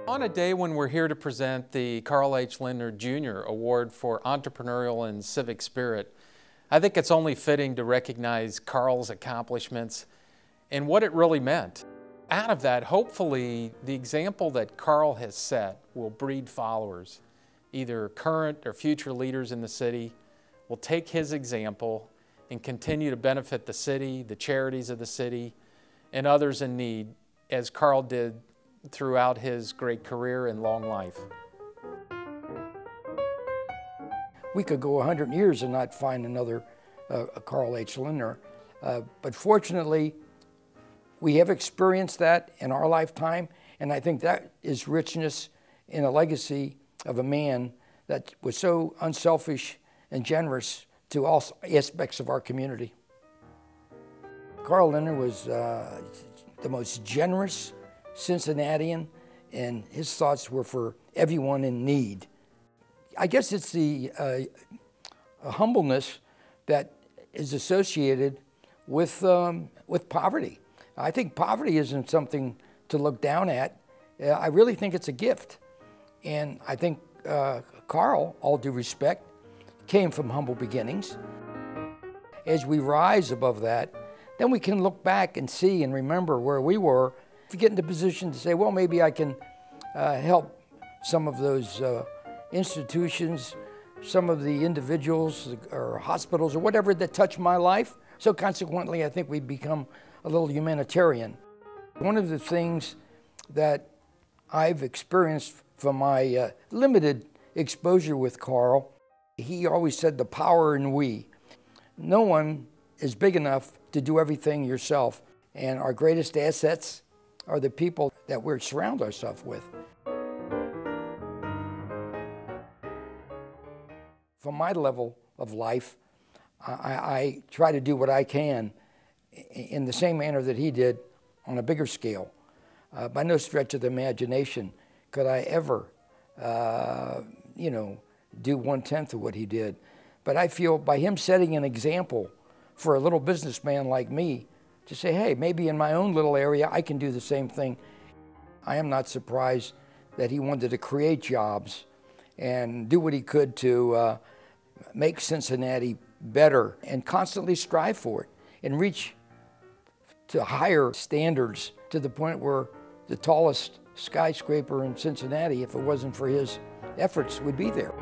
On a day when we're here to present the Carl H. Lindner Jr. Award for Entrepreneurial and Civic Spirit, I think it's only fitting to recognize Carl's accomplishments and what it really meant. Out of that, hopefully, the example that Carl has set will breed followers. Either current or future leaders in the city will take his example and continue to benefit the city, the charities of the city, and others in need, as Carl did throughout his great career and long life. We could go 100 years and not find another Carl H. Lindner, but fortunately, we have experienced that in our lifetime, and I think that is richness in a legacy of a man that was so unselfish and generous to all aspects of our community. Carl Lindner was the most generous Cincinnatian, and his thoughts were for everyone in need. I guess it's the humbleness that is associated with poverty. I think poverty isn't something to look down at. I really think it's a gift. And I think Carl, all due respect, came from humble beginnings. As we rise above that, then we can look back and see and remember where we were. If you get in the position to say, well, maybe I can help some of those institutions, some of the individuals or hospitals or whatever that touch my life. So consequently, I think we become a little humanitarian. One of the things that I've experienced from my limited exposure with Carl, he always said the power in we. No one is big enough to do everything yourself, and our greatest assets are the people that we surround ourselves with. From my level of life, I try to do what I can in the same manner that he did on a bigger scale. By no stretch of the imagination could I ever, do 1/10 of what he did. But I feel by him setting an example for a little businessman like me to say, hey, maybe in my own little area I can do the same thing. I am not surprised that he wanted to create jobs and do what he could to make Cincinnati better and constantly strive for it and reach to higher standards to the point where the tallest skyscraper in Cincinnati, if it wasn't for his efforts, would be there.